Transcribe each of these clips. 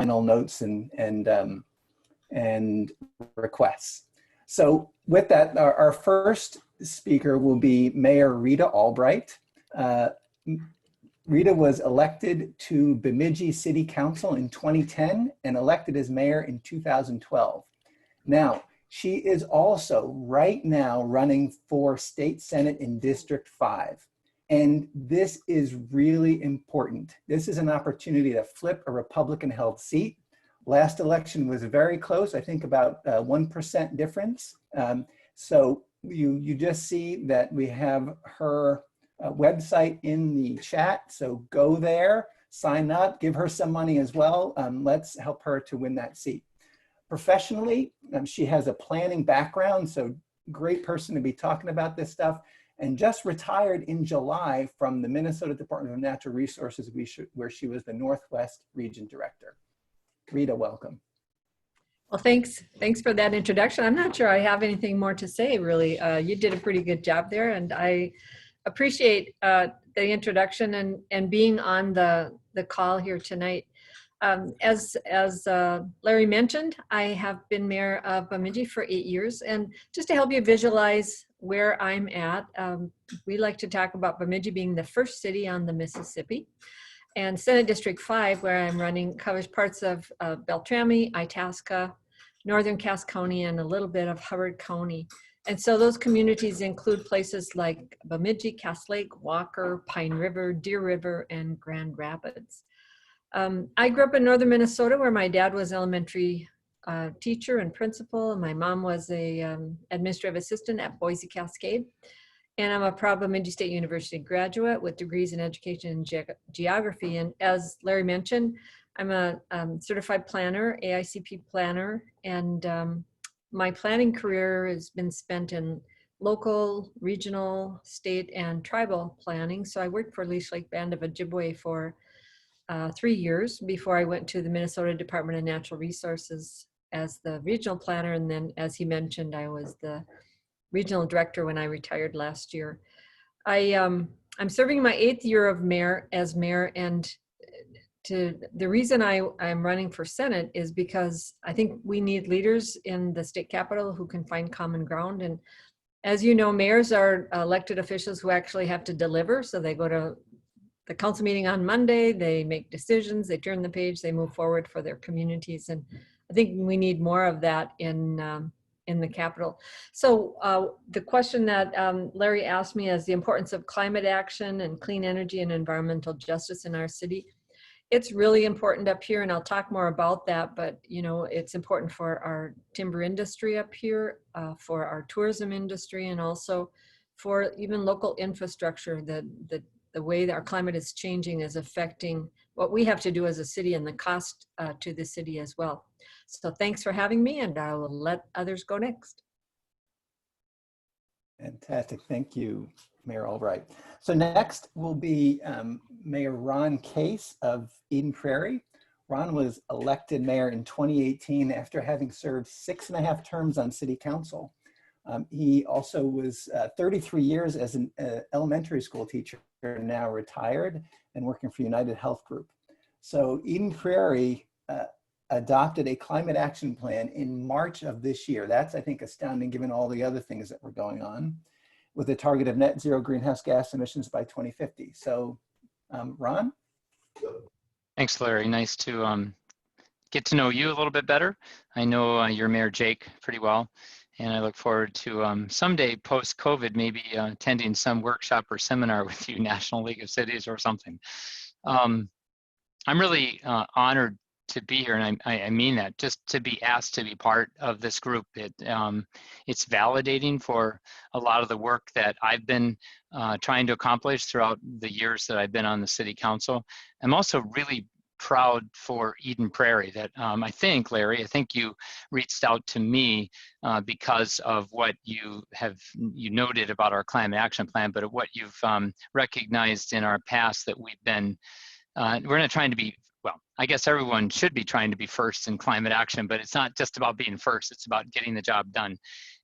final notes and requests. So with that, our first speaker will be Mayor Rita Albright. Rita was elected to Bemidji City Council in 2010 and elected as mayor in 2012. Now, she is also right now running for State Senate in District 5. And this is really important. This is an opportunity to flip a Republican-held seat. Last election was very close, I think about 1% difference. So you just see that we have her website in the chat. So go there, sign up, give her some money as well. Let's help her to win that seat. Professionally, she has a planning background, so great person to be talking about this stuff, and just retired in July from the Minnesota Department of Natural Resources, where she was the Northwest Region Director. Rita, welcome. Well, thanks for that introduction. I'm not sure I have anything more to say, really. You did a pretty good job there, and I appreciate the introduction and being on the call here tonight. As Larry mentioned, I have been mayor of Bemidji for 8 years, and just to help you visualize where I'm at, we like to talk about Bemidji being the first city on the Mississippi, and Senate District 5, where I'm running, covers parts of Beltrami, Itasca, northern Cass County, and a little bit of Hubbard County. And so those communities include places like Bemidji, Cass Lake, Walker, Pine River, Deer River, and Grand Rapids. I grew up in northern Minnesota, where my dad was elementary teacher and principal, and my mom was a administrative assistant at Boise Cascade. And I'm a proud Bemidji State University graduate with degrees in education and geography. And as Larry mentioned, I'm a certified planner, AICP planner, and my planning career has been spent in local, regional, state, and tribal planning. So I worked for Leash Lake Band of Ojibwe for 3 years before I went to the Minnesota Department of Natural Resources as the regional planner. And then, as he mentioned, I was the regional director when I retired last year. I'm serving my 8th year of as mayor, and the reason I'm running for Senate is because I think we need leaders in the state capitol who can find common ground. And as you know, mayors are elected officials who actually have to deliver. So they go to the council meeting on Monday, they make decisions, they turn the page, they move forward for their communities. And I think we need more of that in the Capitol. So the question that Larry asked me is the importance of climate action and clean energy and environmental justice in our city. It's really important up here, and I'll talk more about that, but you know, it's important for our timber industry up here, for our tourism industry, and also for even local infrastructure. The way that our climate is changing is affecting what we have to do as a city and the cost to the city as well. So thanks for having me, and I will let others go next. Fantastic, thank you, Mayor Albright. So next will be Mayor Ron Case of Eden Prairie. Ron was elected mayor in 2018 after having served 6.5 terms on city council. He also was 33 years as an elementary school teacher, now retired and working for United Health Group. So Eden Prairie adopted a climate action plan in March of this year. That's, I think, astounding given all the other things that were going on, with a target of net zero greenhouse gas emissions by 2050. So Ron? Thanks, Larry. Nice to get to know you a little bit better. I know your Mayor Jake pretty well, and I look forward to someday post-COVID maybe attending some workshop or seminar with you, National League of Cities or something. I'm really honored to be here, and I mean that, just to be asked to be part of this group. It's validating for a lot of the work that I've been trying to accomplish throughout the years that I've been on the city council. I'm also really proud for Eden Prairie that I think, Larry, I think you reached out to me because of what you noted about our climate action plan, but what you've recognized in our past that we've been, we're not trying to be, well, I guess everyone should be trying to be first in climate action, but it's not just about being first, it's about getting the job done.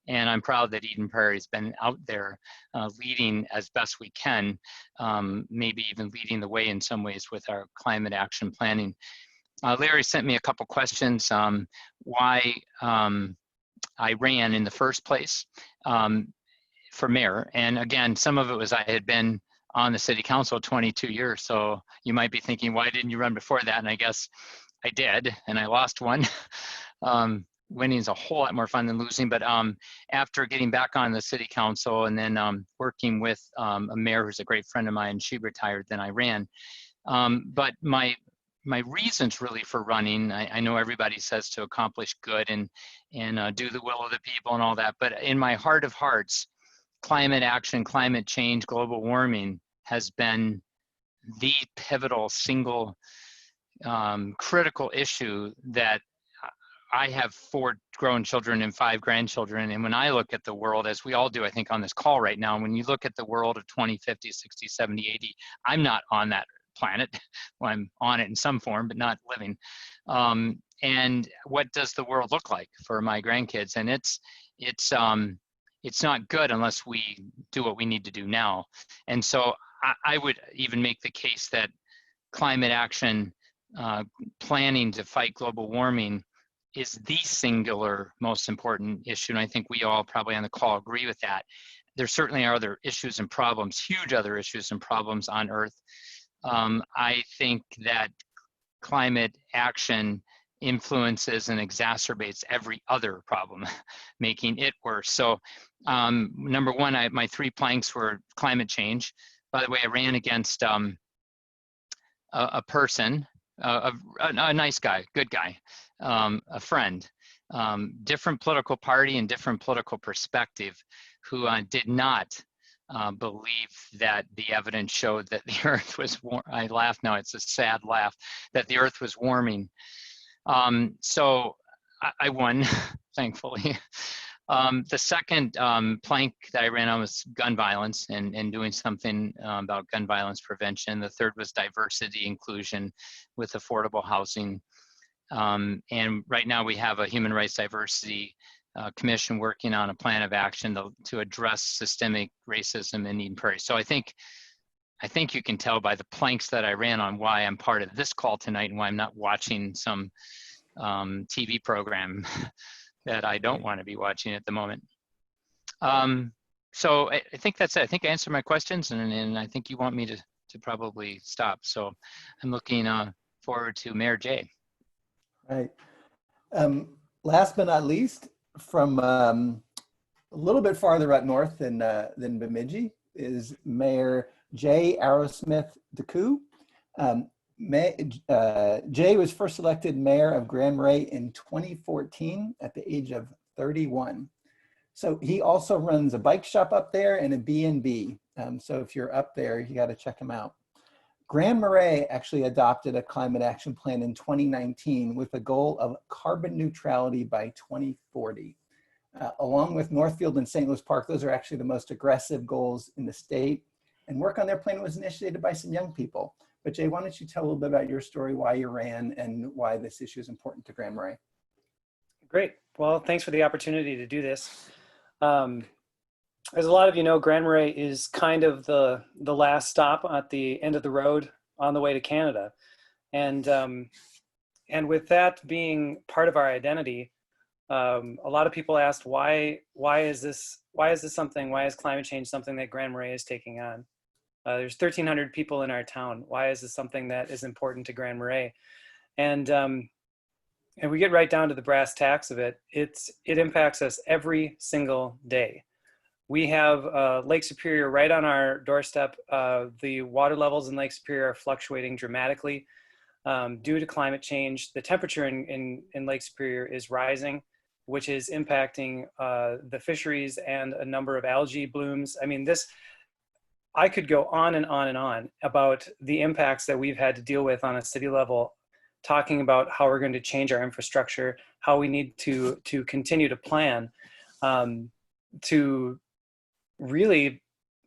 And I'm proud that Eden Prairie has been out there leading as best we can, maybe even leading the way in some ways with our climate action planning. Larry sent me a couple questions, why I ran in the first place for mayor. And again, some of it was I had been on the city council 22 years. So you might be thinking, why didn't you run before that? And I guess I did, and I lost one. Winning is a whole lot more fun than losing. But after getting back on the city council and then working with a mayor who's a great friend of mine, she retired, then I ran. But my reasons really for running, I know everybody says to accomplish good and do the will of the people and all that, but in my heart of hearts, climate action, climate change, global warming has been the pivotal single critical issue that I have 4 grown children and 5 grandchildren. And when I look at the world, as we all do, I think on this call right now, when you look at the world of 20, 50, 60, 70, 80, I'm not on that planet. Well, I'm on it in some form, but not living. And what does the world look like for my grandkids? And it's not good unless we do what we need to do now. And so I would even make the case that climate action, planning to fight global warming, is the singular most important issue. And I think we all probably on the call agree with that. There certainly are other issues and problems, huge other issues and problems on Earth. I think that climate action influences and exacerbates every other problem, making it worse. So number one, my 3 planks were climate change. By the way, I ran against a person, a nice guy, good guy, a friend, different political party and different political perspective, who did not believe that the evidence showed that the earth was warm. I laugh now, it's a sad laugh, that the earth was warming. So I won, thankfully. The second plank that I ran on was gun violence and doing something about gun violence prevention. The third was diversity inclusion with affordable housing. And right now we have a human rights diversity commission working on a plan of action to address systemic racism in Eden Prairie. So I think you can tell by the planks that I ran on why I'm part of this call tonight and why I'm not watching some TV program that I don't want to be watching at the moment. So I think that's it. I think I answered my questions, and I think you want me to probably stop. So I'm looking forward to Mayor Jay. Right. Last but not least, from a little bit farther up north than Bemidji is Mayor Jay Arrowsmith DeCoo. Jay was first elected mayor of Grand Marais in 2014 at the age of 31. So he also runs a bike shop up there and a B&B. So if you're up there, you got to check him out. Grand Marais actually adopted a climate action plan in 2019 with a goal of carbon neutrality by 2040. Along with Northfield and St. Louis Park, those are actually the most aggressive goals in the state. And work on their plan was initiated by some young people. But Jay, why don't you tell a little bit about your story, why you ran, and why this issue is important to Grand Marais? Great. Well, thanks for the opportunity to do this. As a lot of you know, Grand Marais is kind of the last stop at the end of the road on the way to Canada. And with that being part of our identity, a lot of people asked, why is climate change something that Grand Marais is taking on? There's 1,300 people in our town. Why is this something that is important to Grand Marais? And we get right down to the brass tacks of it. It impacts us every single day. We have Lake Superior right on our doorstep. The water levels in Lake Superior are fluctuating dramatically due to climate change. The temperature in Lake Superior is rising, which is impacting the fisheries and a number of algae blooms. I mean, I could go on and on and on about the impacts that we've had to deal with on a city level, talking about how we're going to change our infrastructure, how we need to continue to plan to really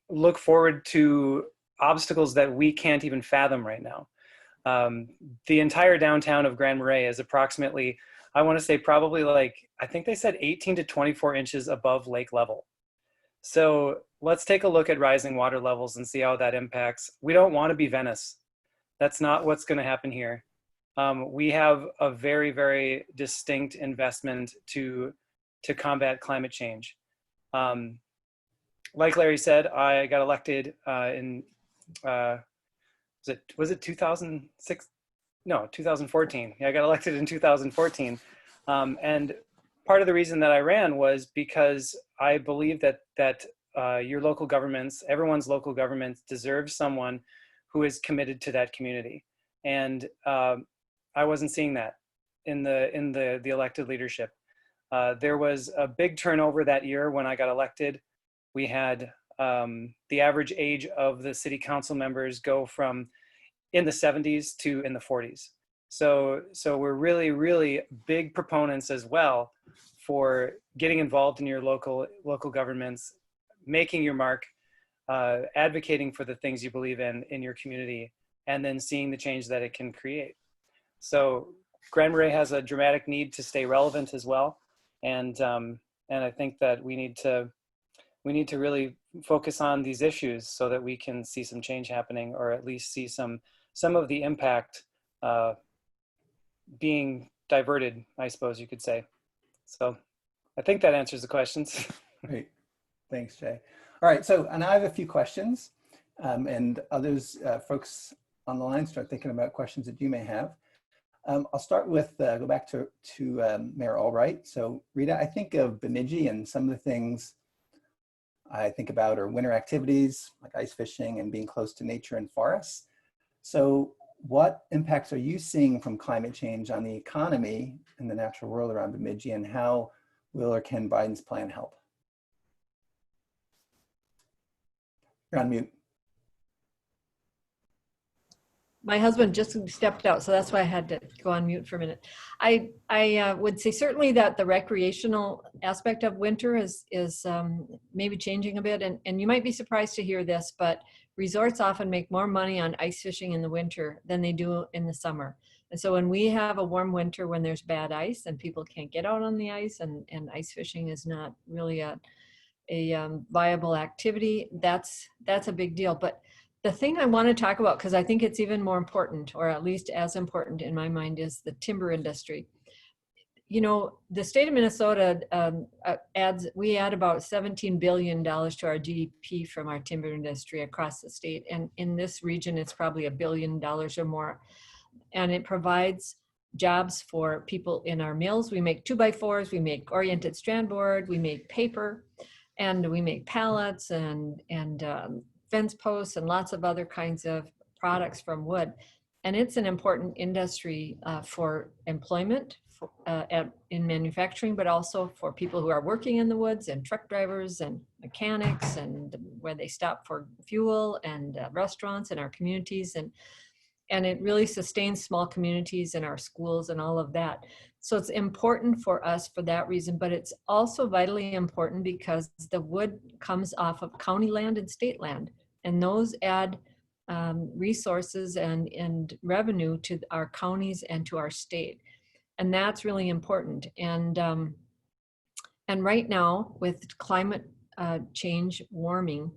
look forward to obstacles that we can't even fathom right now. The entire downtown of Grand Marais is approximately, I want to say probably like, I think they said 18 to 24 inches above lake level. So let's take a look at rising water levels and see how that impacts. We don't want to be Venice. That's not what's going to happen here. we have a very, very distinct investment to combat climate change. Like Larry said, I got elected in was it 2006? No, 2014. Yeah, I got elected in 2014, and part of the reason that I ran was because I believe that your local governments, everyone's local governments, deserves someone who is committed to that community, and I wasn't seeing that in the elected leadership. There was a big turnover that year when I got elected. We had the average age of the city council members go from in the 70s to in the 40s. So we're really, really big proponents as well for getting involved in your local governments, making your mark, advocating for the things you believe in your community, and then seeing the change that it can create. So Grand Marais has a dramatic need to stay relevant as well, and I think that we need to really focus on these issues so that we can see some change happening, or at least see some of the impact being diverted, I suppose you could say. So I think that answers the questions. Great. Thanks, Jay. All right, so, and I have a few questions, and others, folks on the line, start thinking about questions that you may have. I'll start with, go back to Mayor Albright. So Rita, I think of Bemidji, and some of the things I think about are winter activities like ice fishing and being close to nature and forests. So what impacts are you seeing from climate change on the economy and the natural world around Bemidji, and how will or can Biden's plan help? You're on mute. My husband just stepped out, so that's why I had to go on mute for a minute. I would say certainly that the recreational aspect of winter is maybe changing a bit, and you might be surprised to hear this, but resorts often make more money on ice fishing in the winter than they do in the summer. And so when we have a warm winter, when there's bad ice and people can't get out on the ice, and ice fishing is not really a viable activity, that's a big deal. But the thing I want to talk about, because I think it's even more important, or at least as important in my mind, is the timber industry. You know, the state of Minnesota we add about $17 billion to our GDP from our timber industry across the state. And in this region, it's probably $1 billion or more. And it provides jobs for people in our mills. We make 2x4s, we make oriented strand board, we make paper, and we make pallets and fence posts and lots of other kinds of products from wood. And it's an important industry for employment in manufacturing, but also for people who are working in the woods, and truck drivers and mechanics, and where they stop for fuel, and restaurants in our communities. And it really sustains small communities and our schools and all of that. So it's important for us for that reason, but it's also vitally important because the wood comes off of county land and state land, and those add resources and revenue to our counties and to our state. And that's really important. And right now, with climate change, warming,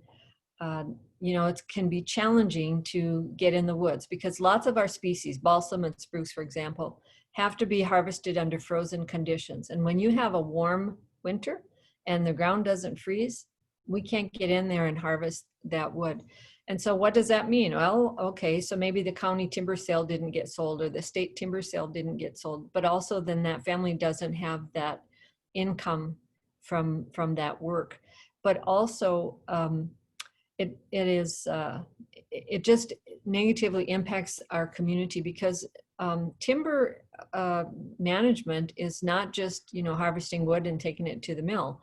you know, it can be challenging to get in the woods, because lots of our species, balsam and spruce, for example, have to be harvested under frozen conditions. And when you have a warm winter and the ground doesn't freeze, we can't get in there and harvest that wood. And so what does that mean? Well, okay, so maybe the county timber sale didn't get sold, or the state timber sale didn't get sold, but also then that family doesn't have that income from that work. But also it just negatively impacts our community, because timber management is not just, you know, harvesting wood and taking it to the mill.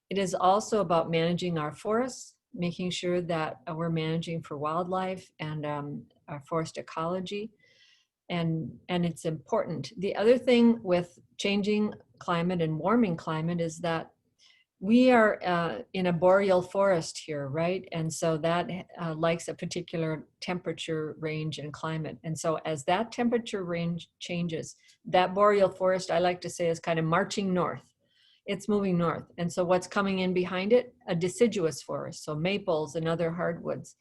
It is also about managing our forests, making sure that we're managing for wildlife and our forest ecology, and it's important. The other thing with changing climate and warming climate is that we are in a boreal forest here, right? And so that likes a particular temperature range and climate. And so as that temperature range changes, that boreal forest, I like to say, is kind of marching north. It's moving north. And so what's coming in behind it? A deciduous forest, so maples and other hardwoods.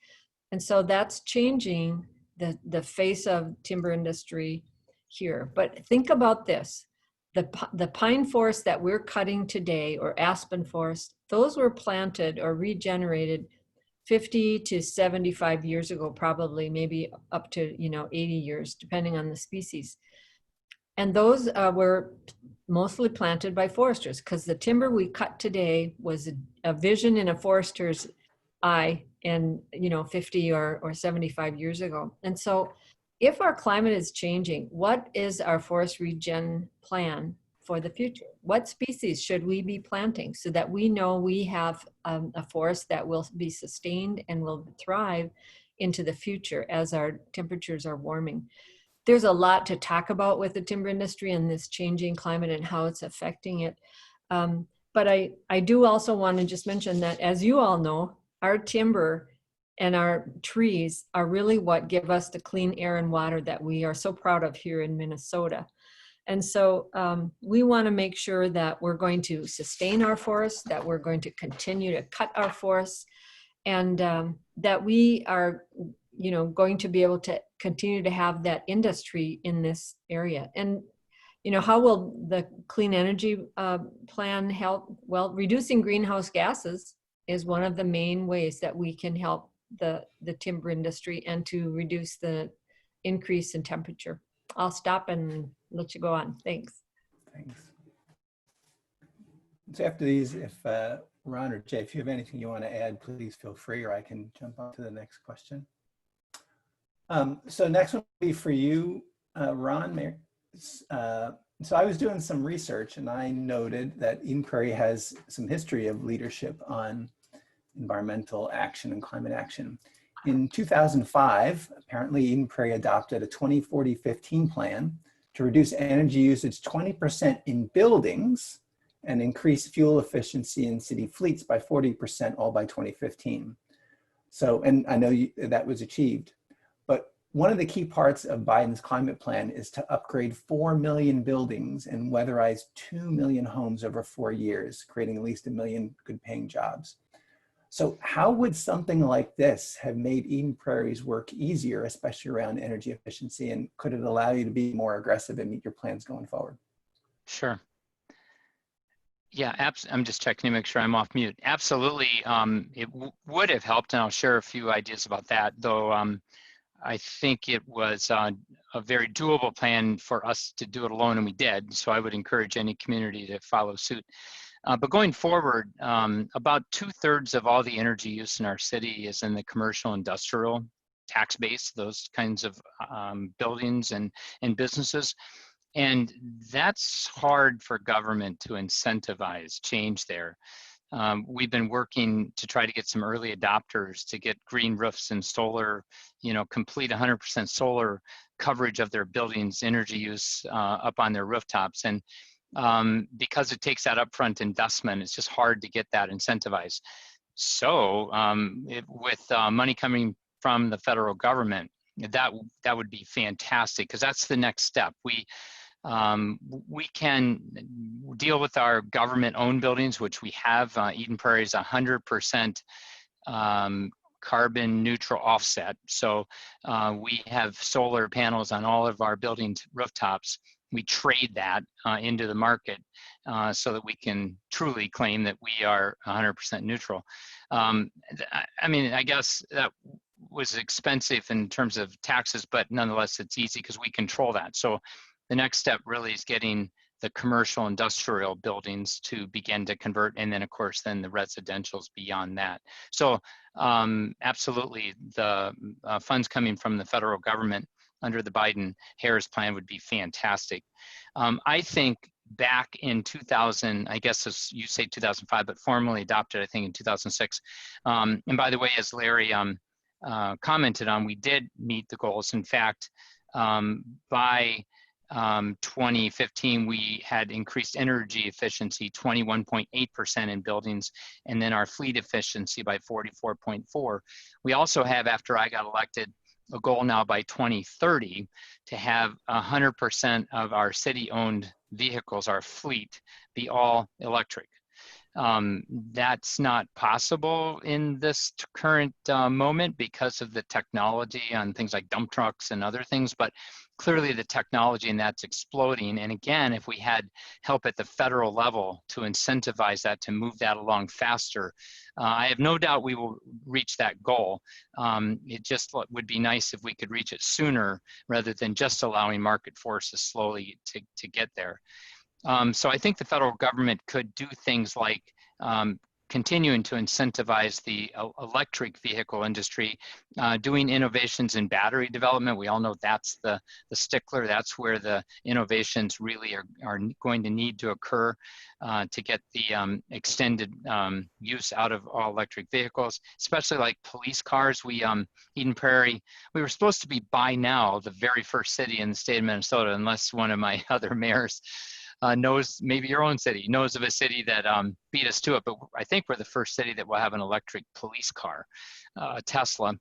And so that's changing the face of timber industry here. But think about this. The pine forest that we're cutting today, or aspen forest, those were planted or regenerated 50 to 75 years ago, probably, maybe up to 80 years, depending on the species. And those were mostly planted by foresters, because the timber we cut today was a vision in a forester's eye, and 50 or 75 years ago. And so if our climate is changing, what is our forest regen plan for the future? What species should we be planting so that we know we have a forest that will be sustained and will thrive into the future as our temperatures are warming? There's a lot to talk about with the timber industry and this changing climate and how it's affecting it. But I do also want to just mention that, as you all know, our timber and our trees are really what give us the clean air and water that we are so proud of here in Minnesota. And so we want to make sure that we're going to sustain our forests, that we're going to continue to cut our forests, and that we are going to be able to continue to have that industry in this area. And how will the clean energy plan help? Well, reducing greenhouse gases is one of the main ways that we can help the timber industry and to reduce the increase in temperature. I'll stop and let you go on. Thanks. Thanks. So after these, if Ron or Jay, if you have anything you want to add, please feel free, or I can jump on to the next question. So next one will be for you, Ron. So I was doing some research, and I noted that Eden Prairie has some history of leadership on environmental action and climate action. In 2005, apparently Eden Prairie adopted a 2040-15 plan to reduce energy usage 20% in buildings and increase fuel efficiency in city fleets by 40%, all by 2015. So, and I know that was achieved. But one of the key parts of Biden's climate plan is to upgrade 4 million buildings and weatherize 2 million homes over 4 years, creating at least 1 million good paying jobs. So how would something like this have made Eden Prairie's work easier, especially around energy efficiency? And could it allow you to be more aggressive and meet your plans going forward? Sure. Yeah, I'm just checking to make sure I'm off mute. Absolutely, it would have helped, and I'll share a few ideas about that, though I think it was a very doable plan for us to do it alone, and we did. So I would encourage any community to follow suit. But going forward, about 2/3 of all the energy use in our city is in the commercial industrial tax base, those kinds of buildings and businesses. And that's hard for government to incentivize change there. We've been working to try to get some early adopters to get green roofs and solar, complete 100% solar coverage of their buildings' energy use up on their rooftops. And because it takes that upfront investment, it's just hard to get that incentivized. So with money coming from the federal government, that would be fantastic, because that's the next step. We can deal with our government-owned buildings, which we have. Eden Prairie is 100% carbon neutral offset. So we have solar panels on all of our buildings' rooftops. We trade that into the market so that we can truly claim that we are 100% neutral. I mean, I guess that was expensive in terms of taxes, but nonetheless, it's easy because we control that. So the next step really is getting the commercial industrial buildings to begin to convert, and then of course then the residentials beyond that. So absolutely, the funds coming from the federal government under the Biden-Harris plan would be fantastic. I think back in 2000, I guess as you say 2005, but formally adopted I think in 2006. And by the way, as Larry commented on, we did meet the goals. In fact, by 2015, we had increased energy efficiency 21.8% in buildings, and then our fleet efficiency by 44.4%. We also have, after I got elected, a goal now by 2030 to have 100% of our city-owned vehicles, our fleet, be all electric. That's not possible in this current moment because of the technology on things like dump trucks and other things, but clearly the technology and that's exploding. And again, if we had help at the federal level to incentivize that, to move that along faster, I have no doubt we will reach that goal. It just would be nice if we could reach it sooner rather than just allowing market forces slowly to get there. So I think the federal government could do things like continuing to incentivize the electric vehicle industry, doing innovations in battery development. We all know that's the stickler. That's where the innovations really are going to need to occur to get the extended use out of all electric vehicles, especially like police cars. Eden Prairie, we were supposed to be by now the very first city in the state of Minnesota, unless one of my other mayors knows, maybe your own city knows of a city that beat us to it, but I think we're the first city that will have an electric police car, Tesla.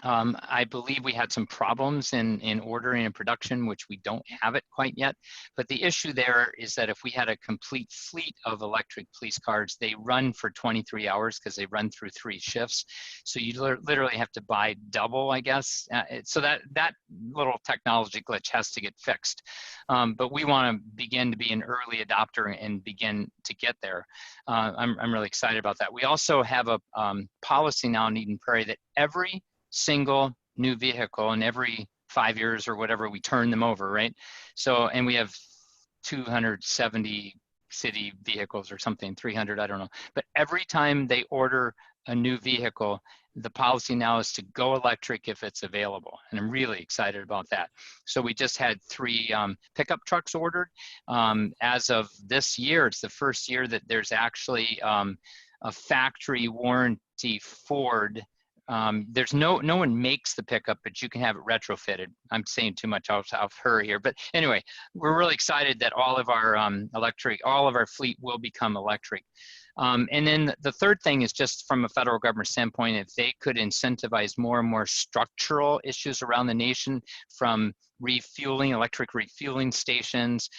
I believe we had some problems in ordering and production, which we don't have it quite yet. But the issue there is that if we had a complete fleet of electric police cars, they run for 23 hours because they run through 3 shifts. So you literally have to buy double, I guess. So that little technology glitch has to get fixed. But we want to begin to be an early adopter and begin to get there. I'm really excited about that. We also have a policy now in Eden Prairie that every single new vehicle, and every 5 years or whatever we turn them over, right? So, and we have 270 city vehicles or something, 300, I don't know. But every time they order a new vehicle, the policy now is to go electric if it's available. And I'm really excited about that. So we just had 3 pickup trucks ordered. As of this year, it's the first year that there's actually a factory warranty Ford. There's no one makes the pickup, but you can have it retrofitted. I'm saying too much, I'll hurry here. But anyway, we're really excited that all of our all of our fleet will become electric. And then the third thing is just from a federal government standpoint, if they could incentivize more and more structural issues around the nation, from refueling, electric refueling stations,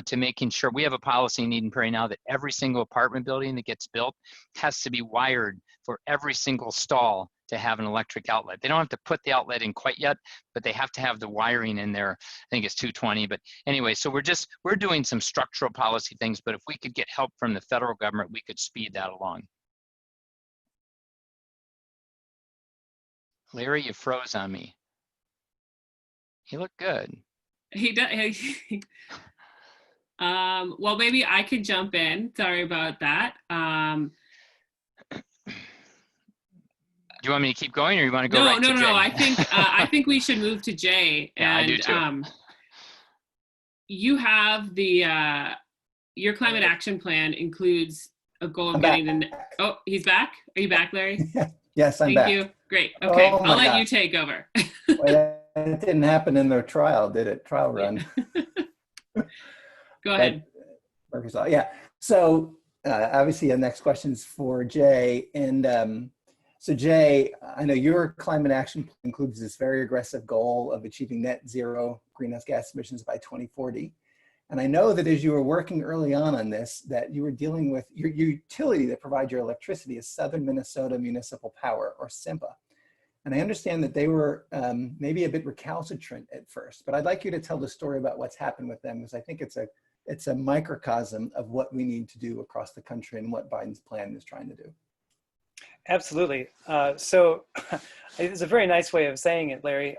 to making sure we have a policy in Eden Prairie now that every single apartment building that gets built has to be wired for every single stall to have an electric outlet. They don't have to put the outlet in quite yet, but they have to have the wiring in there. I think it's 220, but anyway, so we're doing some structural policy things, but if we could get help from the federal government, we could speed that along. Larry, you froze on me. You look good. He does. Well, maybe I could jump in. Sorry about that. Do you want me to keep going, or you want to go right to Jay? No. I think we should move to Jay. Yeah, and, I do too. You have your climate action plan includes a goal of getting the. Oh, he's back. Are you back, Larry? Yes, I'm back. Thank you. Great. Okay, Oh, I'll let you take over. Well, that didn't happen in the trial, did it? Trial run. Go ahead. Yeah. So obviously, the next question's for Jay. And so Jay, I know your climate action plan includes this very aggressive goal of achieving net zero greenhouse gas emissions by 2040. And I know that as you were working early on this, that you were dealing with your utility that provides your electricity is Southern Minnesota Municipal Power, or SIMPA. And I understand that they were maybe a bit recalcitrant at first, but I'd like you to tell the story about what's happened with them, because I think it's a microcosm of what we need to do across the country and what Biden's plan is trying to do. Absolutely. So it's a very nice way of saying it, Larry.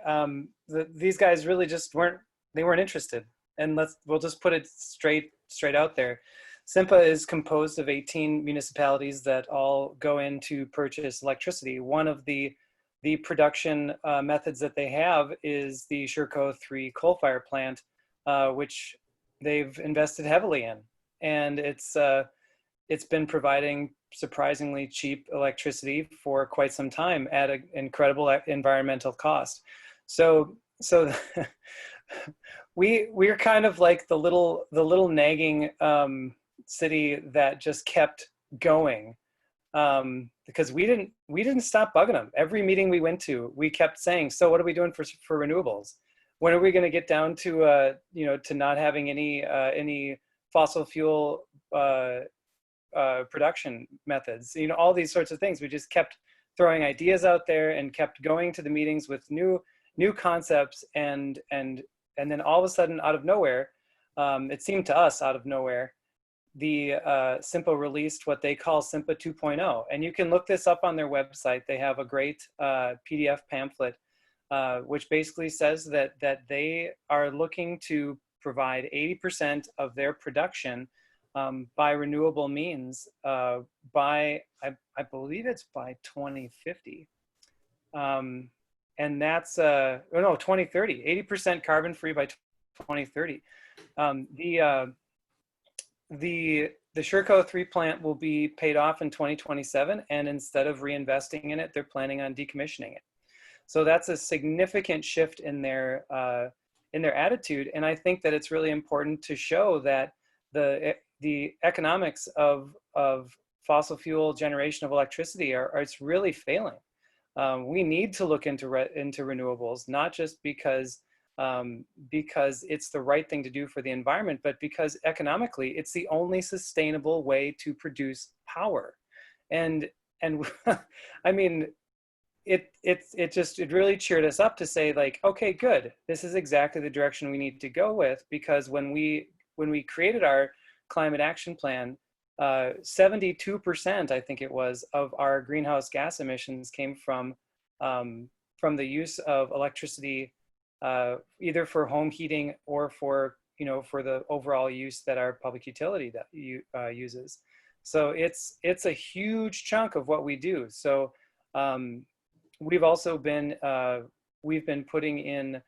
These guys really just weren't interested. And we'll just put it straight out there. SIMPA is composed of 18 municipalities that all go in to purchase electricity. One of the production methods that they have is the Sherco 3 coal-fired plant, which they've invested heavily in. And it's been providing surprisingly cheap electricity for quite some time at an incredible environmental cost. So we're kind of like the little nagging city that just kept going, because we didn't stop bugging them. Every meeting we went to, we kept saying, so what are we doing for renewables? When are we going to get down to to not having any fossil fuel production methods. You know, all these sorts of things. We just kept throwing ideas out there and kept going to the meetings with new concepts, and then all of a sudden, out of nowhere, it seemed to us out of nowhere, the SIMPA released what they call SIMPA 2.0. And you can look this up on their website. They have a great PDF pamphlet, which basically says that they are looking to provide 80% of their production by renewable means by, I believe it's by 2050. And that's, oh no, 2030, 80% carbon free by 2030. The Sherco 3 plant will be paid off in 2027, and instead of reinvesting in it, they're planning on decommissioning it. So that's a significant shift in their attitude, and I think that it's really important to show that the economics of fossil fuel generation of electricity it's really failing. We need to look into renewables, not just because it's the right thing to do for the environment, but because economically it's the only sustainable way to produce power. And I mean, it really cheered us up to say, like, okay, good, this is exactly the direction we need to go with, because when we created our climate action plan, 72%, I think it was, of our greenhouse gas emissions came from the use of electricity, either for home heating or for the overall use that our public utility that uses. So it's a huge chunk of what we do. So we've also been putting in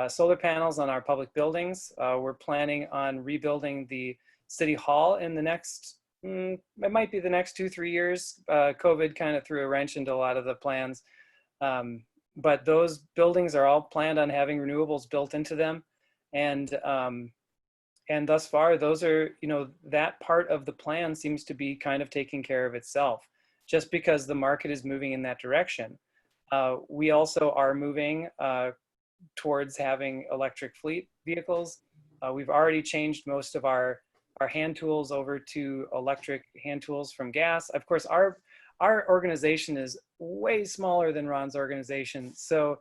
solar panels on our public buildings. We're planning on rebuilding the city hall in the next, it might be the next 2-3 years. COVID kind of threw a wrench into a lot of the plans. But those buildings are all planned on having renewables built into them. And thus far, those are, that part of the plan seems to be kind of taking care of itself, just because the market is moving in that direction. We also are moving towards having electric fleet vehicles. We've already changed most of our hand tools over to electric hand tools from gas. Of course, our organization is way smaller than Ron's organization. So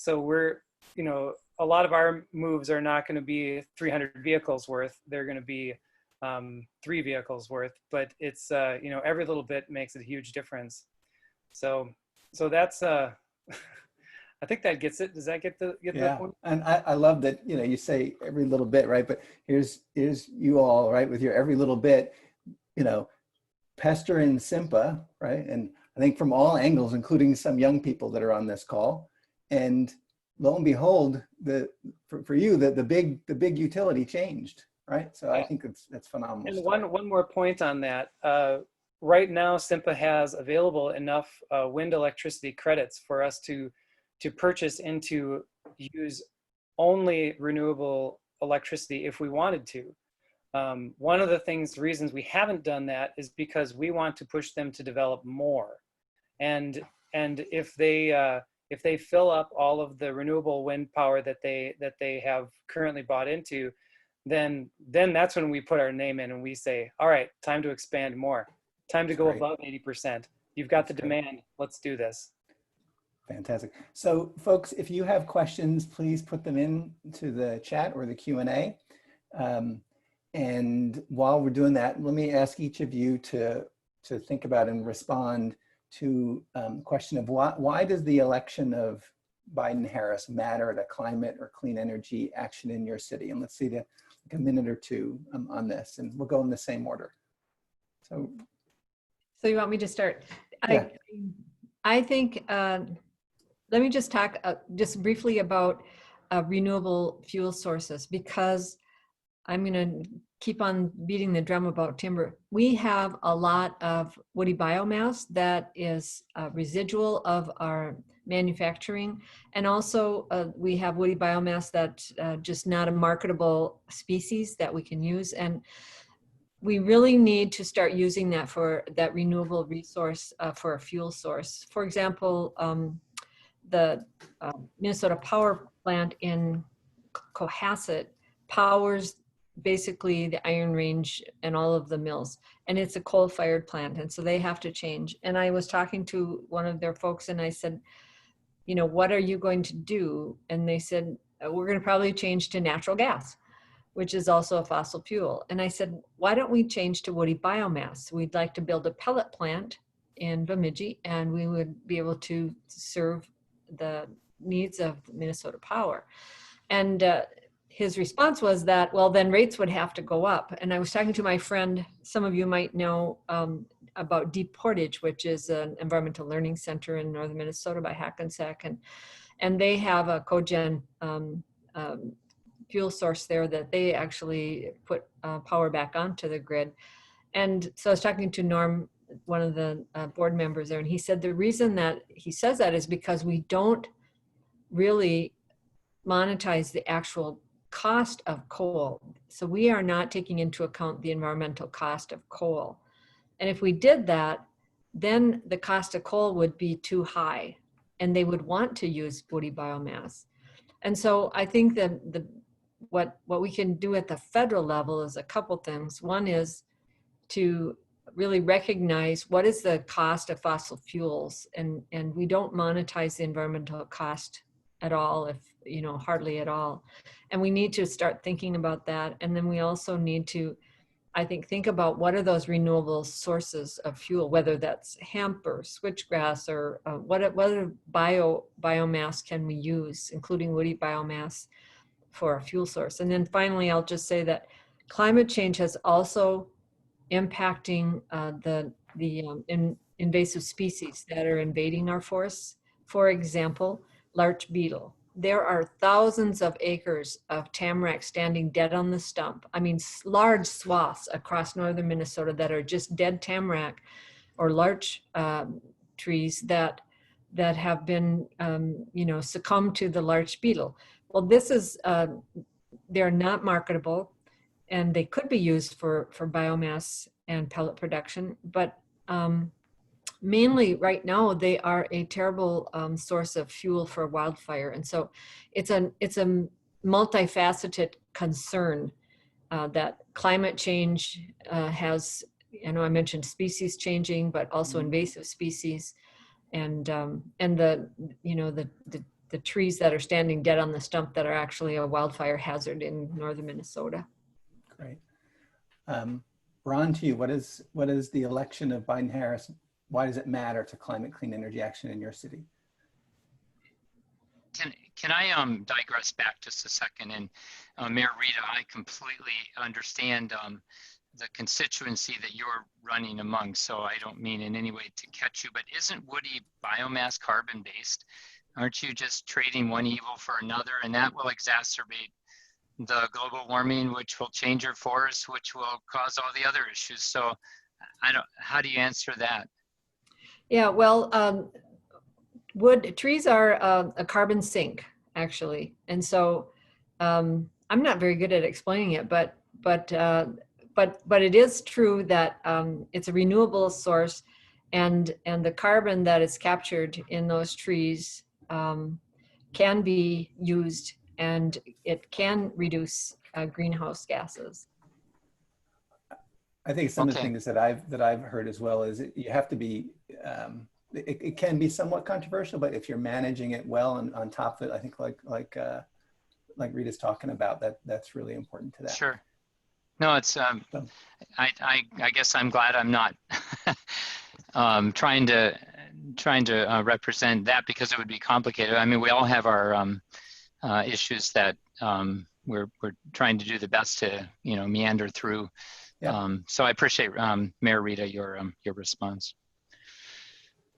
we're, a lot of our moves are not going to be 300 vehicles worth. They're going to be 3 vehicles worth, but it's, every little bit makes a huge difference. So that's, I think that gets it. Does that get the point? And I love that, you say every little bit, right? But here's you all, right, with your every little bit, Pester and SIMPA, right? And I think from all angles, including some young people that are on this call. And lo and behold, for you, the big utility changed, right? So I think that's phenomenal. And one more point on that. Right now, SIMPA has available enough wind electricity credits for us to purchase and to use only renewable electricity if we wanted to. One of the reasons we haven't done that is because we want to push them to develop more. And if they fill up all of the renewable wind power that they have currently bought into, then that's when we put our name in and we say, all right, time to expand more, time to go above 80%. You've got the demand, let's do this. Fantastic. So folks, if you have questions, please put them in to the chat or the Q&A. And while we're doing that, let me ask each of you to think about and respond to the question of why does the election of Biden-Harris matter to climate or clean energy action in your city? And let's see a minute or two on this, and we'll go in the same order. So you want me to start? Yeah. I think, let me just talk just briefly about renewable fuel sources, because I'm going to keep on beating the drum about timber. We have a lot of woody biomass that is residual of our manufacturing. And also we have woody biomass that's just not a marketable species that we can use. And we really need to start using that for that renewable resource for a fuel source. For example, the Minnesota Power Plant in Cohasset powers basically the Iron Range and all of the mills, and it's a coal-fired plant, and so they have to change. And I was talking to one of their folks, and I said, you know, what are you going to do? And they said, we're going to probably change to natural gas, which is also a fossil fuel. And I said, why don't we change to woody biomass? We'd like to build a pellet plant in Bemidji, and we would be able to serve the needs of Minnesota Power. And his response was that, well, then rates would have to go up. And I was talking to my friend, some of you might know about Deep Portage, which is an environmental learning center in northern Minnesota by Hackensack. And they have a cogen fuel source there that they actually put power back onto the grid. And so I was talking to Norm, one of the board members there, and he said the reason that he says that is because we don't really monetize the actual cost of coal. So we are not taking into account the environmental cost of coal. And if we did that, then the cost of coal would be too high, and they would want to use woody biomass. And so I think that what we can do at the federal level is a couple things. One is to really recognize what is the cost of fossil fuels, and we don't monetize the environmental cost at all, if you know, hardly at all. And we need to start thinking about that. And then we also need to, I think about what are those renewable sources of fuel, whether that's hemp or switchgrass, or what biomass can we use, including woody biomass, for a fuel source. And then finally, I'll just say that climate change has also impacting the invasive species that are invading our forests. For example, larch beetle. There are thousands of acres of tamarack standing dead on the stump. I mean, large swaths across northern Minnesota that are just dead tamarack or larch trees that have been, you know, succumbed to the larch beetle. Well, this is, they're not marketable, and they could be used for biomass and pellet production, but mainly right now they are a terrible source of fuel for wildfire. And so it's a multifaceted concern that climate change has, you know, I mentioned species changing, but also invasive species, and the, you know, the trees that are standing dead on the stump that are actually a wildfire hazard in northern Minnesota. Great. Ron, to you, what is the election of Biden-Harris? Why does it matter to climate clean energy action in your city? Can I digress back just a second? And Mayor Rita, I completely understand the constituency that you're running among, so I don't mean in any way to catch you, but isn't woody biomass carbon-based? Aren't you just trading one evil for another? And that will exacerbate the global warming, which will change your forests, which will cause all the other issues. So how do you answer that? Yeah, well, trees are a carbon sink, actually. And so I'm not very good at explaining it, but it is true that it's a renewable source, and the carbon that is captured in those trees can be used, and it can reduce greenhouse gases. I think some of the things that I've heard as well is you have to be, it can be somewhat controversial, but if you're managing it well and on top of it, I think like Rita's talking about, that's really important to that. Sure. No, it's I guess I'm glad I'm not trying to represent that, because it would be complicated. I mean, we all have our issues that we're trying to do the best to, you know, meander through. Yeah. So I appreciate Mayor Rita your response.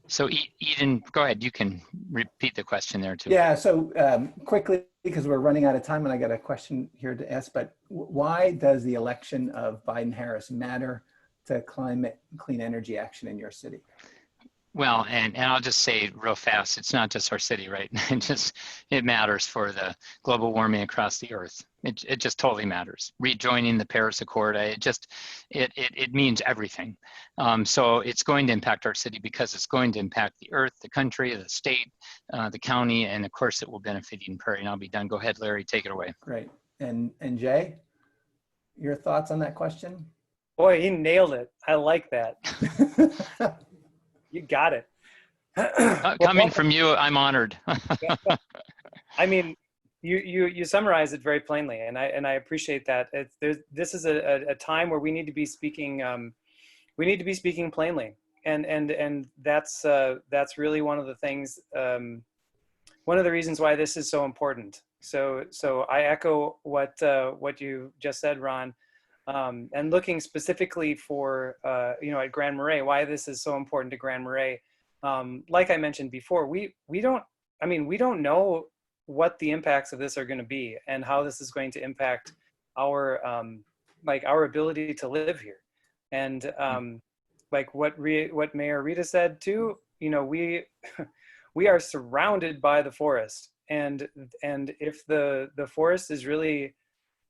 So Eden, go ahead. You can repeat the question there too. Yeah. So quickly, because we're running out of time, and I got a question here to ask. But why does the election of Biden-Harris matter to climate clean energy action in your city? Well, and I'll just say real fast, it's not just our city, right? It matters for the global warming across the earth. It just totally matters. Rejoining the Paris Accord, it means everything. So it's going to impact our city because it's going to impact the earth, the country, the state, the county, and of course it will benefit Eden Prairie. And I'll be done. Go ahead, Larry, take it away. Great. And Jay? your thoughts on that question? Boy, he nailed it. I like that. You got it. Coming from you, I'm honored. I mean, you summarize it very plainly, and I appreciate that. This is a time where we need to be speaking plainly, and that's really one of the things, one of the reasons why this is so important. So I echo what you just said, Ron, and looking specifically for at Grand Marais, why this is so important to Grand Marais. Like I mentioned before, we don't know what the impacts of this are going to be and how this is going to impact our ability to live here. And like what Mayor Rita said too, we are surrounded by the forest, and if the forest is really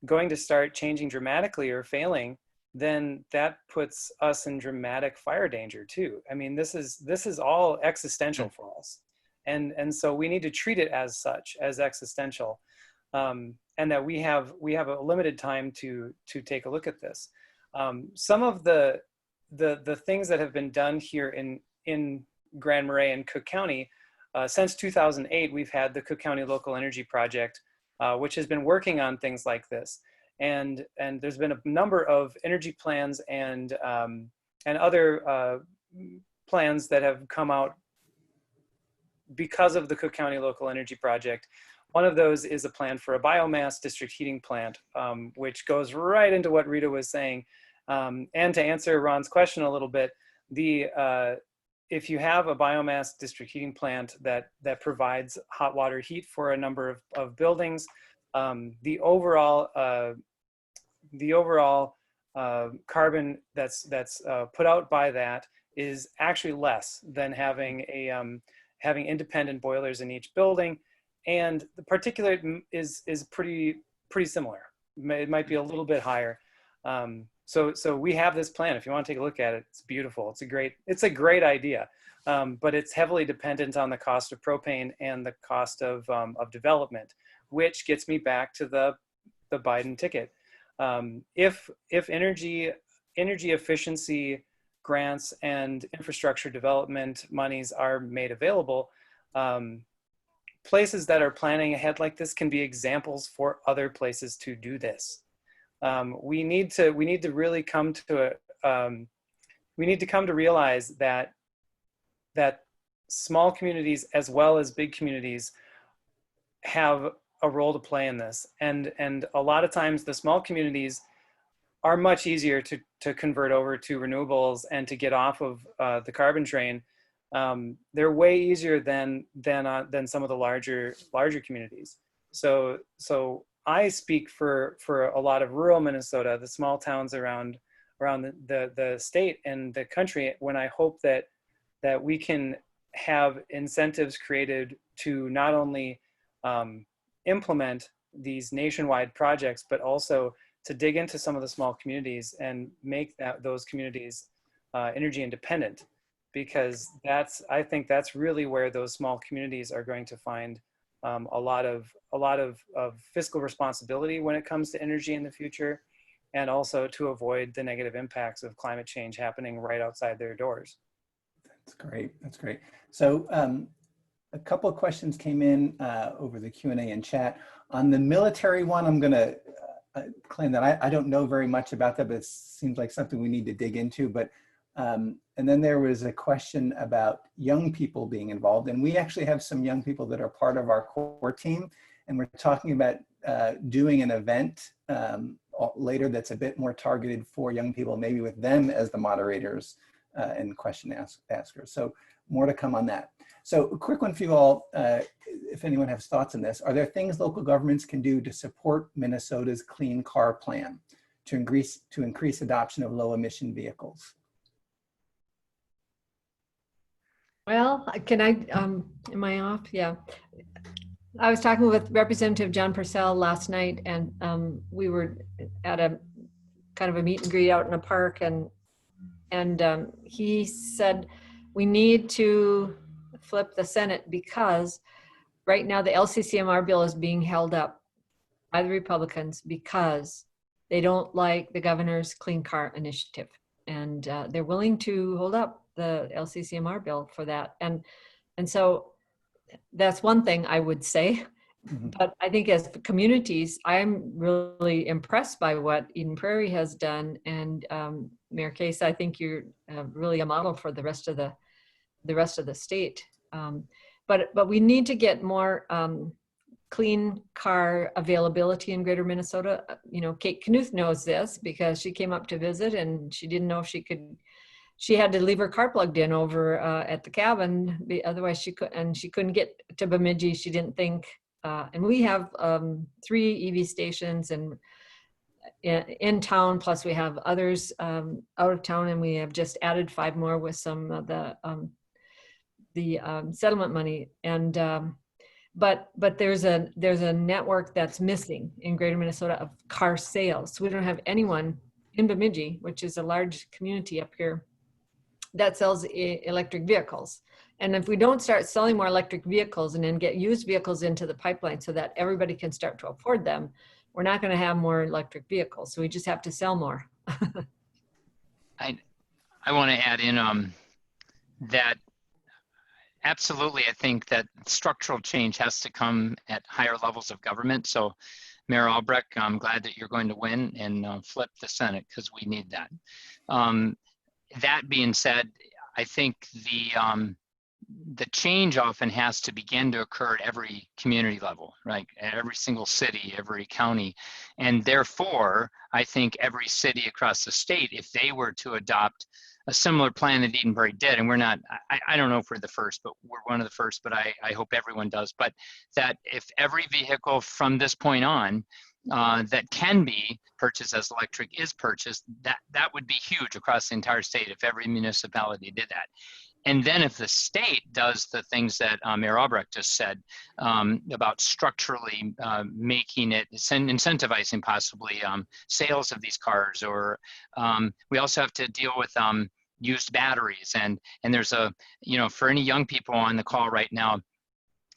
going to start changing dramatically or failing, then that puts us in dramatic fire danger too. I mean, this is all existential for us. And so we need to treat it as such, as existential, and that we have a limited time to take a look at this. Some of the things that have been done here in Grand Marais and Cook County, since 2008, we've had the Cook County Local Energy Project, which has been working on things like this. And there's been a number of energy plans and other plans that have come out because of the Cook County Local Energy Project. One of those is a plan for a biomass district heating plant, which goes right into what Rita was saying. And to answer Ron's question a little bit, if you have a biomass district heating plant that provides hot water heat for a number of buildings, the overall carbon that's put out by that is actually less than having having independent boilers in each building, and the particulate is pretty similar. It might be a little bit higher. So we have this plan. If you want to take a look at it, it's beautiful. It's a great idea, but it's heavily dependent on the cost of propane and the cost of development, which gets me back to the Biden ticket. If energy efficiency grants and infrastructure development monies are made available, places that are planning ahead like this can be examples for other places to do this. We need to really come to realize that small communities as well as big communities have a role to play in this, and a lot of times the small communities are much easier to convert over to renewables and to get off of the carbon train. They're way easier than some of the larger communities. So I speak for a lot of rural Minnesota, the small towns around the state and the country, when I hope that we can have incentives created to not only implement these nationwide projects, but also to dig into some of the small communities and make those communities energy independent, because I think that's really where those small communities are going to find a lot of fiscal responsibility when it comes to energy in the future, and also to avoid the negative impacts of climate change happening right outside their doors. That's great. That's great. So a couple of questions came in over the Q&A and chat. On the military one, I'm going to claim that I don't know very much about that, but it seems like something we need to dig into. But and then there was a question about young people being involved, and we actually have some young people that are part of our core team, and we're talking about doing an event later that's a bit more targeted for young people, maybe with them as the moderators and question askers. So more to come on that. So a quick one for you all, if anyone has thoughts on this. Are there things local governments can do to support Minnesota's clean car plan to increase adoption of low emission vehicles? Well, can I, am I off? Yeah. I was talking with Representative John Purcell last night, and we were at a kind of a meet and greet out in a park, and he said we need to flip the Senate because right now the LCCMR bill is being held up by the Republicans because they don't like the governor's clean car initiative, and they're willing to hold up the LCCMR bill for that. And so that's one thing I would say. But I think as communities, I'm really impressed by what Eden Prairie has done. And Mayor Case, I think you're really a model for the rest of the state. But we need to get more clean car availability in Greater Minnesota. You know, Kate Knuth knows this because she came up to visit and she didn't know if she could. She had to leave her car plugged in over at the cabin. Otherwise, she couldn't get to Bemidji. She didn't think. And we have 3 EV stations and in town, plus we have others out of town, and we have just added 5 more with some of the settlement money. And but there's a network that's missing in Greater Minnesota of car sales. So we don't have anyone in Bemidji, which is a large community up here, that sells electric vehicles. And if we don't start selling more electric vehicles and then get used vehicles into the pipeline so that everybody can start to afford them, we're not going to have more electric vehicles. So we just have to sell more. I want to add in that absolutely, I think that structural change has to come at higher levels of government. So Mayor Albrecht, I'm glad that you're going to win and flip the Senate, because we need that. That being said, I think the change often has to begin to occur at every community level, right? At every single city, every county. And therefore, I think every city across the state, if they were to adopt a similar plan that Eden Prairie did, and we're not, I don't know if we're the first, but we're one of the first, but I hope everyone does, but that if every vehicle from this point on that can be purchased as electric is purchased, that would be huge across the entire state if every municipality did that. And then if the state does the things that Mayor Albrecht just said about structurally making it, incentivizing possibly sales of these cars, or we also have to deal with used batteries. And there's for any young people on the call right now,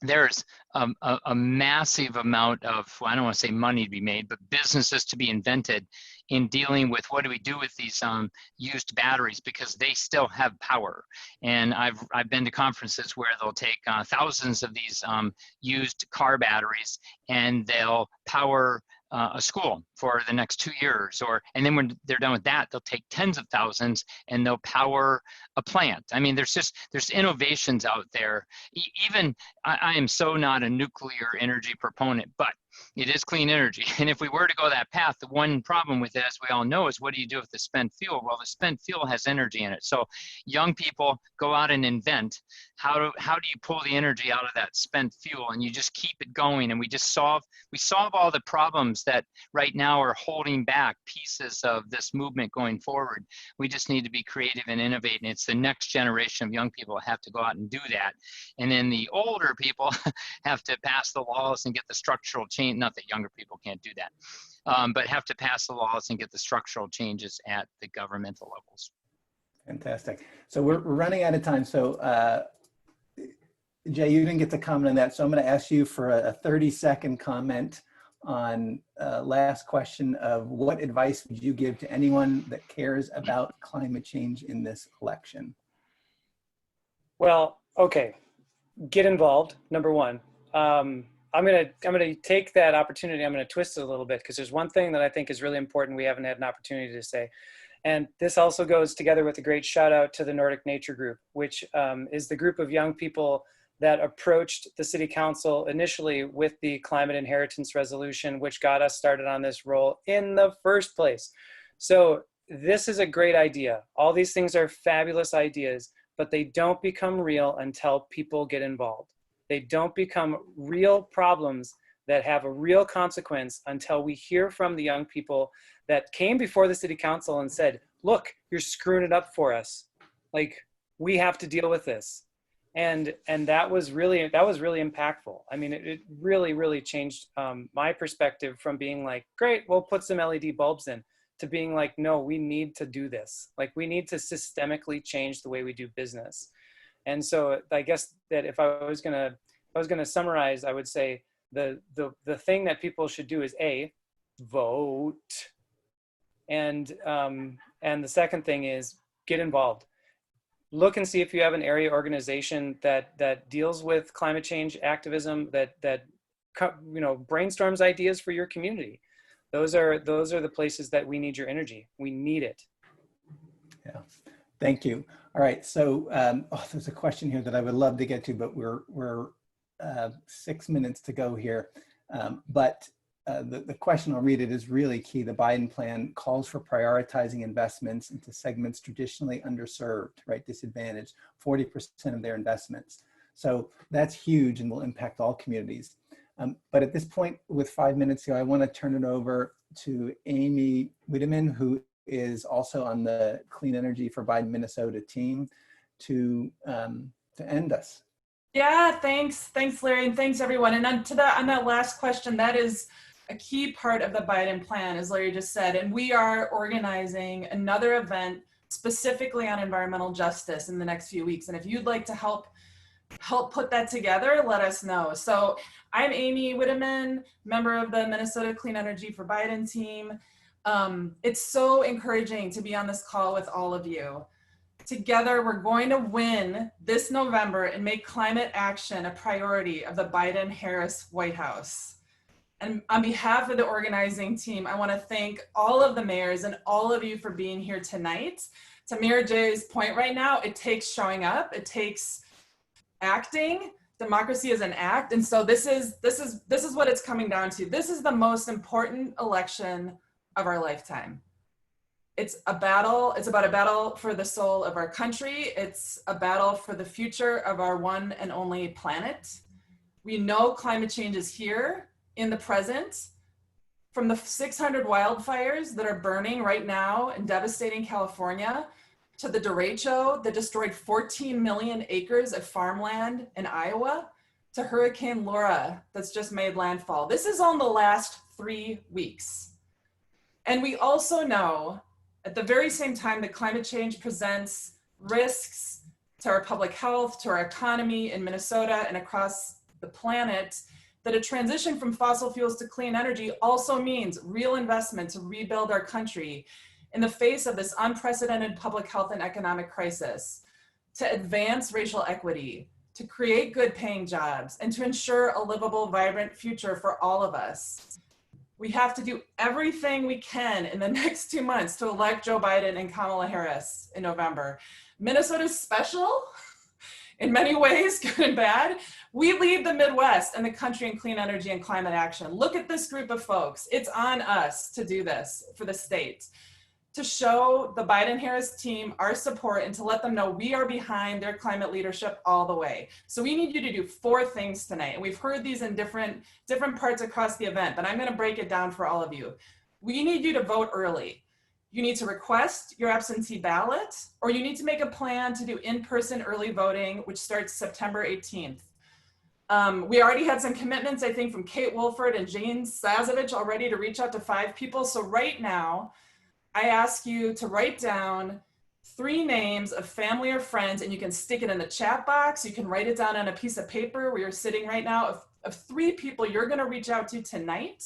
there's a massive amount of, well, I don't want to say money to be made, but businesses to be invented in dealing with what do we do with these used batteries, because they still have power. And I've been to conferences where they'll take thousands of these used car batteries and they'll power a school for the next 2 years, and then when they're done with that, they'll take tens of thousands and they'll power a plant. I mean, there's innovations out there. Even I am so not a nuclear energy proponent, but it is clean energy. And if we were to go that path, the one problem with it, as we all know, is what do you do with the spent fuel? Well, the spent fuel has energy in it. So young people go out and invent how do you pull the energy out of that spent fuel, and you just keep it going, and we solve all the problems that right now are holding back pieces of this movement going forward. We just need to be creative and innovate, and it's the next generation of young people have to go out and do that. And then the older people have to pass the laws and get the structural change. Not that younger people can't do that, but have to pass the laws and get the structural changes at the governmental levels. Fantastic. So we're running out of time. So Jay, you didn't get to comment on that. So I'm going to ask you for a 30-second comment on last question of what advice would you give to anyone that cares about climate change in this election? Well, okay, get involved, number one. I'm gonna take that opportunity. I'm gonna twist it a little bit, because there's one thing that I think is really important we haven't had an opportunity to say. And this also goes together with a great shout out to the Nordic Nature Group, which is the group of young people that approached the city council initially with the climate inheritance resolution, which got us started on this role in the first place. So this is a great idea. All these things are fabulous ideas, but they don't become real until people get involved. They don't become real problems that have a real consequence until we hear from the young people that came before the city council and said, look, you're screwing it up for us. Like, we have to deal with this. And that was really impactful. I mean, it really, really changed my perspective from being like, great, we'll put some LED bulbs in, to being like, no, we need to do this. Like, we need to systemically change the way we do business. And so I guess that if I was gonna summarize, I would say the thing that people should do is A, vote. And the second thing is get involved. Look and see if you have an area organization that deals with climate change activism, that brainstorms ideas for your community. Those are the places that we need your energy. We need it. Yeah, thank you. All right, so there's a question here that I would love to get to, but we're 6 minutes to go here. The question, I'll read it, is really key. The Biden plan calls for prioritizing investments into segments traditionally underserved, right, disadvantaged, 40% of their investments. So that's huge and will impact all communities. But at this point, with 5 minutes here, I want to turn it over to Amy Wideman, who is also on the Clean Energy for Biden Minnesota team, to end us. Yeah, thanks, Larry, and thanks everyone. And on that last question, that is a key part of the Biden plan, as Larry just said. And we are organizing another event specifically on environmental justice in the next few weeks. And if you'd like to help put that together, let us know. So I'm Amy Wideman, member of the Minnesota Clean Energy for Biden team. It's so encouraging to be on this call with all of you. Together, we're going to win this November and make climate action a priority of the Biden-Harris White House. And on behalf of the organizing team, I want to thank all of the mayors and all of you for being here tonight. To Mayor Jay's point right now, it takes showing up, it takes acting. Democracy is an act, and so this is what it's coming down to. This is the most important election of our lifetime. It's a battle. It's about a battle for the soul of our country. It's a battle for the future of our one and only planet. We know climate change is here in the present. From the 600 wildfires that are burning right now and devastating California, to the derecho that destroyed 14 million acres of farmland in Iowa, to Hurricane Laura that's just made landfall. This is on the last 3 weeks. And we also know at the very same time that climate change presents risks to our public health, to our economy in Minnesota and across the planet, that a transition from fossil fuels to clean energy also means real investment to rebuild our country in the face of this unprecedented public health and economic crisis, to advance racial equity, to create good paying jobs, and to ensure a livable, vibrant future for all of us. We have to do everything we can in the next 2 months to elect Joe Biden and Kamala Harris in November. Minnesota's special in many ways, good and bad. We lead the Midwest and the country in clean energy and climate action. Look at this group of folks. It's on us to do this for the state, to show the Biden-Harris team our support and to let them know we are behind their climate leadership all the way. So we need you to do 4 things tonight. And we've heard these in different parts across the event, but I'm gonna break it down for all of you. We need you to vote early. You need to request your absentee ballot, or you need to make a plan to do in-person early voting, which starts September 18th. We already had some commitments, I think, from Kate Wolford and Jane Sazovich already to reach out to 5 people. So right now, I ask you to write down 3 names of family or friends, and you can stick it in the chat box. You can write it down on a piece of paper where you're sitting right now of 3 people you're gonna reach out to tonight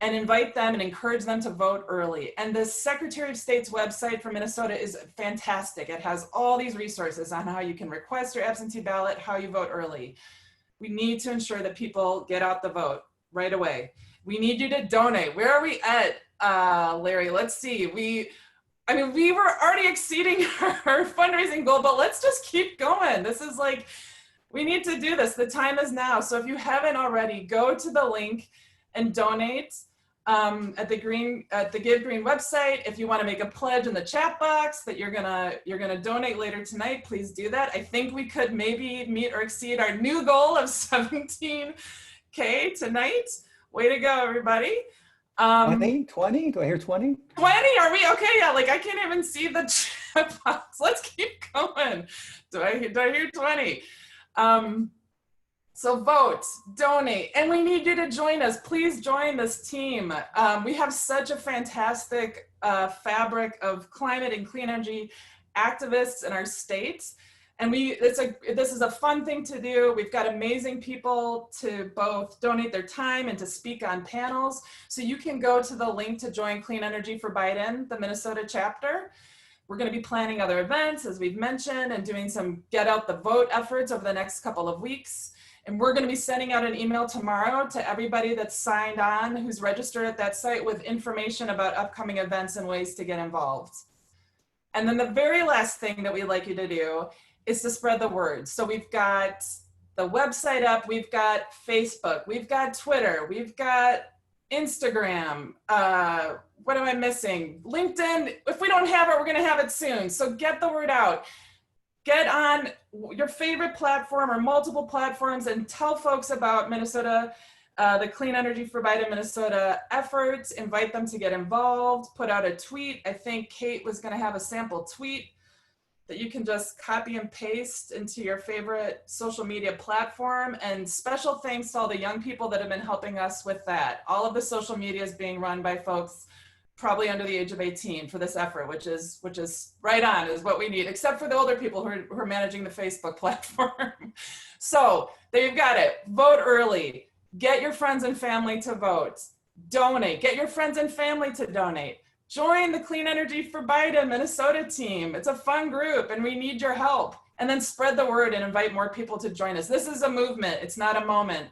and invite them and encourage them to vote early. And the Secretary of State's website for Minnesota is fantastic. It has all these resources on how you can request your absentee ballot, how you vote early. We need to ensure that people get out the vote right away. We need you to donate. Where are we at, Larry? Let's see. We were already exceeding our fundraising goal, but let's just keep going. This is like, we need to do this. The time is now. So if you haven't already, go to the link and donate at the Give Green website. If you want to make a pledge in the chat box that you're gonna donate later tonight, please do that. I think we could maybe meet or exceed our new goal of 17K tonight. Way to go, everybody. 20? Do I hear 20? 20, are we okay? Yeah, like I can't even see the chat box. Let's keep going. Do I hear 20? So vote, donate, and we need you to join us. Please join this team. We have such a fantastic fabric of climate and clean energy activists in our state. And this is a fun thing to do. We've got amazing people to both donate their time and to speak on panels. So you can go to the link to join Clean Energy for Biden, the Minnesota chapter. We're going to be planning other events, as we've mentioned, and doing some get out the vote efforts over the next couple of weeks. And we're going to be sending out an email tomorrow to everybody that's signed on, who's registered at that site, with information about upcoming events and ways to get involved. And then the very last thing that we'd like you to do is to spread the word. So we've got the website up, we've got Facebook, we've got Twitter, we've got Instagram. What am I missing? LinkedIn. If we don't have it, we're going to have it soon. So get the word out. Get on your favorite platform or multiple platforms and tell folks about Minnesota, the Clean Energy for Biden Minnesota efforts. Invite them to get involved. Put out a tweet. I think Kate was going to have a sample tweet that you can just copy and paste into your favorite social media platform. And special thanks to all the young people that have been helping us with that. All of the social media is being run by folks probably under the age of 18 for this effort, which is right on, is what we need, except for the older people who are managing the Facebook platform. So there you've got it. Vote early. Get your friends and family to vote. Donate. Get your friends and family to donate. Join the Clean Energy for Biden Minnesota team. It's a fun group and we need your help. And then spread the word and invite more people to join us. This is a movement. It's not a moment.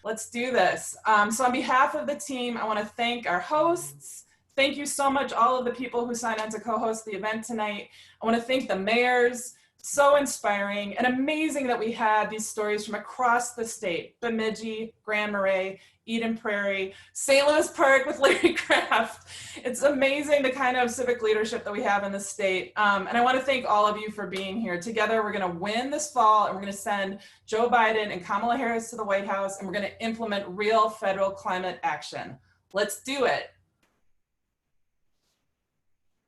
Let's do this. So on behalf of the team, I want to thank our hosts. Thank you so much, all of the people who signed on to co-host the event tonight. I want to thank the mayors. So inspiring and amazing that we had these stories from across the state: Bemidji, Grand Marais, Eden Prairie, St. Louis Park with Larry Kraft. It's amazing the kind of civic leadership that we have in the state. And I want to thank all of you for being here. Together, we're going to win this fall, and we're going to send Joe Biden and Kamala Harris to the White House, and we're going to implement real federal climate action. Let's do it.